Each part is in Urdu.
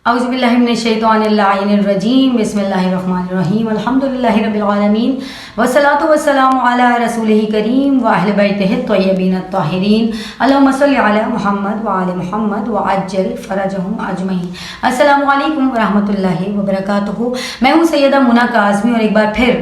اعوذ باللہ من الشیطان اللعین الرجیم بسم اللہ الرحمن الرحیم الحمدللہ رب العالمین والصلاة والسلام علی رسولہ کریم واہل بیتہ الطیبین الطاہرین اللہم صلی علی محمد وعلی محمد وعجل فرجہم اجمعین۔ السلام علیکم ورحمۃ اللہ وبرکاتہ۔ میں ہوں سیدہ منى کاظمی اور ایک بار پھر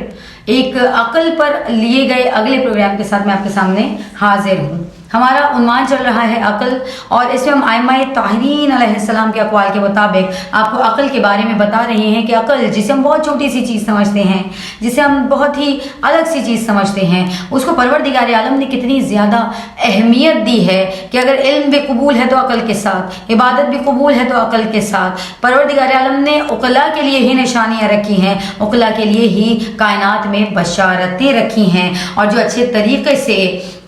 ایک عقل پر لیے گئے اگلے پروگرام کے ساتھ میں آپ کے سامنے حاضر ہوں۔ ہمارا عنوان چل رہا ہے عقل، اور اس میں ہم ائمہ طاہرین علیہ السلام کے اقوال کے مطابق آپ کو عقل کے بارے میں بتا رہے ہیں کہ عقل جسے ہم بہت چھوٹی سی چیز سمجھتے ہیں، جسے ہم بہت ہی الگ سی چیز سمجھتے ہیں، اس کو پروردگار عالم نے کتنی زیادہ اہمیت دی ہے کہ اگر علم بھی قبول ہے تو عقل کے ساتھ، عبادت بھی قبول ہے تو عقل کے ساتھ۔ پروردگار عالم نے عقلاء کے لیے ہی نشانیاں رکھی ہیں، عقلاء کے لیے ہی کائنات میں بشارتیں رکھی ہیں، اور جو اچھے طریقے سے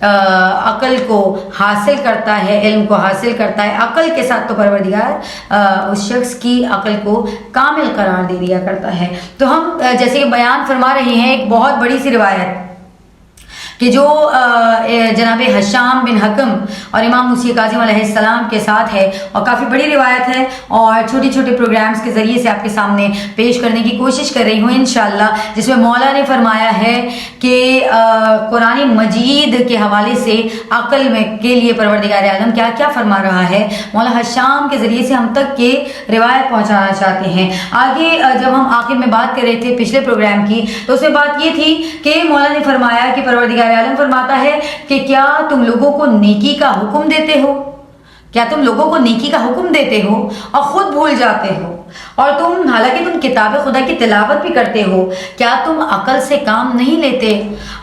عقل کو حاصل کرتا ہے، علم کو حاصل کرتا ہے عقل کے ساتھ، تو پروردگار اس شخص کی عقل کو کامل قرار دے دیا کرتا ہے۔ تو ہم جیسے کہ بیان فرما رہے ہیں ایک بہت بڑی سی روایت کہ جو جناب ہشام بن حکم اور امام موسی کاظم علیہ السلام کے ساتھ ہے، اور کافی بڑی روایت ہے، اور چھوٹے چھوٹے پروگرامز کے ذریعے سے آپ کے سامنے پیش کرنے کی کوشش کر رہی ہوں انشاءاللہ، جس میں مولا نے فرمایا ہے کہ قرآن مجید کے حوالے سے عقل میں کے لیے پروردگار عالم کیا کیا فرما رہا ہے، مولا ہشام کے ذریعے سے ہم تک کے روایت پہنچانا چاہتے ہیں۔ آگے جب ہم آخر میں بات کر رہے تھے پچھلے پروگرام کی، تو اس میں بات یہ تھی کہ مولا نے فرمایا کہ پروردگار عالم فرماتا ہے کہ کیا تم لوگوں کو نیکی کا حکم دیتے ہو، کیا تم لوگوں کو نیکی کا حکم دیتے ہو اور خود بھول جاتے ہو، اور تم حالانکہ تم کتاب خدا کی تلاوت بھی کرتے ہو، کیا تم عقل سے کام نہیں لیتے؟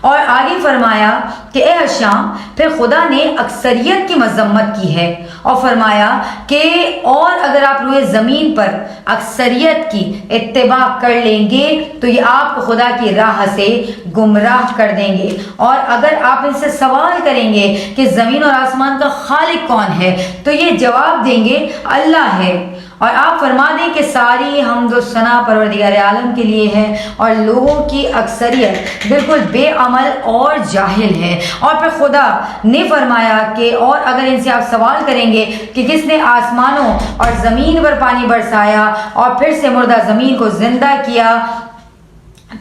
اور آگے فرمایا کہ اے ہشام، پھر خدا نے اکثریت کی مذمت کی ہے اور فرمایا کہ اور اگر آپ روئے زمین پر اکثریت کی اتباع کر لیں گے تو یہ آپ کو خدا کی راہ سے گمراہ کر دیں گے، اور اگر آپ ان سے سوال کریں گے کہ زمین اور آسمان کا خالق کون ہے تو یہ جواب دیں گے اللہ ہے، اور آپ فرما دیں کہ ساری حمد و ثنا پروردگار عالم کے لیے ہے، اور لوگوں کی اکثریت بالکل بے عمل اور جاہل ہے۔ اور پھر خدا نے فرمایا کہ اور اگر ان سے آپ سوال کریں گے کہ کس نے آسمانوں اور زمین پر پانی برسایا اور پھر سے مردہ زمین کو زندہ کیا،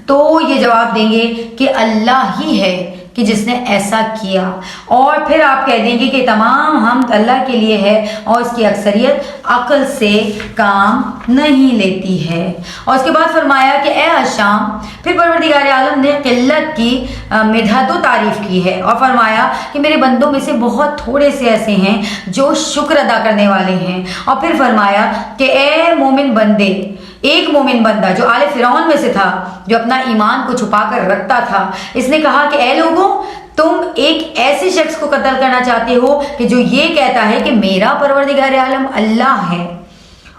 تو یہ جواب دیں گے کہ اللہ ہی ہے کہ جس نے ایسا کیا، اور پھر آپ کہہ دیں گے کہ تمام حمد اللہ کے لیے ہے اور اس کی اکثریت عقل سے کام نہیں لیتی ہے۔ اور اس کے بعد فرمایا کہ اے ہشام، پھر پروردگار عالم نے قلت کی مدحت و تعریف کی ہے اور فرمایا کہ میرے بندوں میں سے بہت تھوڑے سے ایسے ہیں جو شکر ادا کرنے والے ہیں، اور پھر فرمایا کہ اے مومن بندے، ایک مومن بندہ جو آل فرعون میں سے تھا، جو اپنا ایمان کو چھپا کر رکھتا تھا، اس نے کہا کہ اے لوگوں، تم ایک ایسے شخص کو قتل کرنا چاہتے ہو کہ جو یہ کہتا ہے کہ میرا پروردگار عالم اللہ ہے،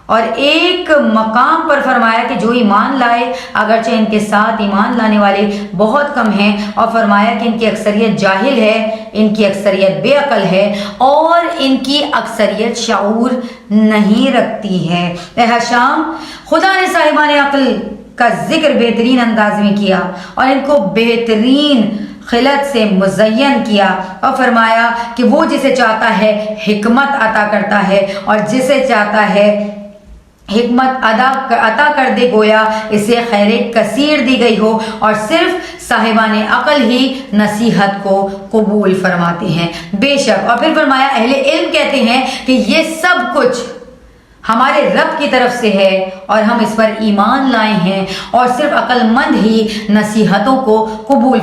اور ایک مقام پر فرمایا کہ جو ایمان لائے اگرچہ ان کے ساتھ ایمان لانے والے بہت کم ہیں، اور فرمایا کہ ان کی اکثریت جاہل ہے، ان کی اکثریت بے عقل ہے، اور ان کی اکثریت شعور نہیں رکھتی ہے۔ اے ہشام، خدا نے صاحبان عقل کا ذکر بہترین انداز میں کیا اور ان کو بہترین خلط سے مزین کیا، اور فرمایا کہ وہ جسے چاہتا ہے حکمت عطا کرتا ہے اور جسے چاہتا ہے حکمت عطا کر دے، گویا اسے خیر کثیر دی گئی ہو، اور صرف صاحبان عقل ہی نصیحت کو قبول فرماتے ہیں۔ بے شک، اور پھر فرمایا اہل علم کہتے ہیں کہ یہ سب کچھ ہمارے رب کی طرف سے ہے اور ہم اس پر ایمان لائے ہیں، اور صرف عقل مند ہی نصیحتوں کو قبول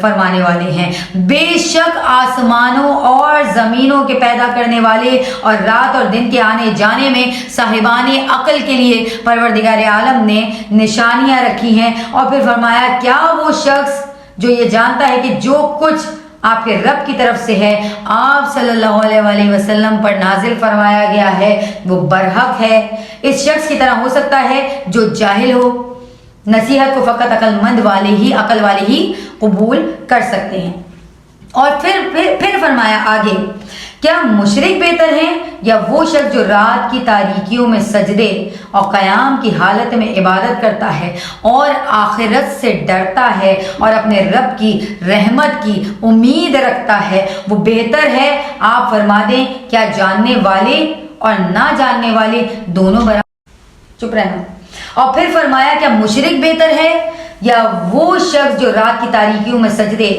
فرمانے والے ہیں۔ بے شک آسمانوں اور زمینوں کے پیدا کرنے والے اور رات اور دن کے آنے جانے میں صاحبان عقل کے لیے پروردگار عالم نے نشانیاں رکھی ہیں، اور پھر فرمایا کیا وہ شخص جو یہ جانتا ہے کہ جو کچھ آپ کے رب کی طرف سے ہے، آپ صلی اللہ علیہ وسلم پر نازل فرمایا گیا ہے، وہ برحق ہے، اس شخص کی طرح ہو سکتا ہے جو جاہل ہو۔ نصیحت کو فقط عقل والے ہی قبول کر سکتے ہیں۔ اور پھر فرمایا آگے، کیا مشرک بہتر ہیں یا وہ شخص جو رات کی تاریکیوں میں سجدے اور قیام کی حالت میں عبادت کرتا ہے اور آخرت سے ڈرتا ہے اور اپنے رب کی رحمت کی امید رکھتا ہے، وہ بہتر ہے؟ آپ فرما دیں کیا جاننے والے اور نہ جاننے والے دونوں برابر چپ رہنا. اور پھر فرمایا کیا مشرک بہتر ہے یا وہ شخص جو رات کی تاریکیوں میں سجدے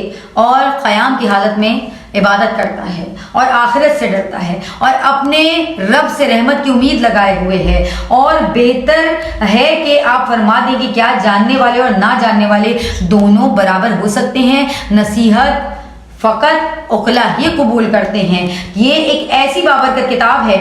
اور قیام کی حالت میں عبادت کرتا ہے اور آخرت سے ڈرتا ہے اور اپنے رب سے رحمت کی امید لگائے ہوئے ہے. اور بہتر ہے کہ آپ فرما دیں کہ کیا جاننے والے اور نہ جاننے والے دونوں برابر ہو سکتے ہیں؟ نصیحت فقط عقلاء ہی قبول کرتے ہیں. یہ ایک ایسی بابرکت کتاب ہے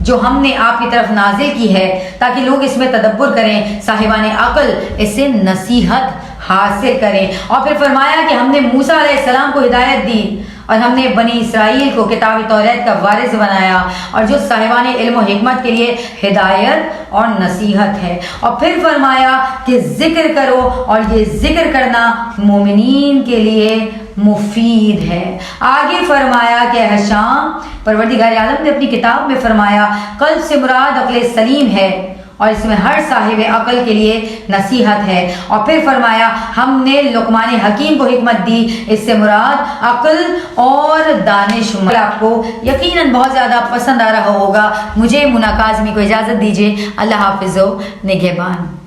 جو ہم نے آپ کی طرف نازل کی ہے تاکہ لوگ اس میں تدبر کریں، صاحبان عقل اس سے نصیحت حاصل کریں. اور پھر فرمایا کہ ہم نے موسیٰ علیہ السلام کو ہدایت دی اور ہم نے بنی اسرائیل کو کتاب توریت کا وارث بنایا، اور جو صاحبان علم و حکمت کے لیے ہدایت اور نصیحت ہے. اور پھر فرمایا کہ ذکر کرو اور یہ ذکر کرنا مومنین کے لیے مفید ہے. آگے فرمایا کہ ہشام پروردگار عالم نے اپنی کتاب میں فرمایا قلب سے مراد عقل سلیم ہے اور اس میں ہر صاحب عقل کے لیے نصیحت ہے. اور پھر فرمایا ہم نے لقمان حکیم کو حکمت دی، اس سے مراد عقل اور دانش. آپ کو یقیناً بہت زیادہ پسند آ رہا ہوگا. مجھے منى کاظمی کو اجازت دیجیے. اللہ حافظ و نگہبان.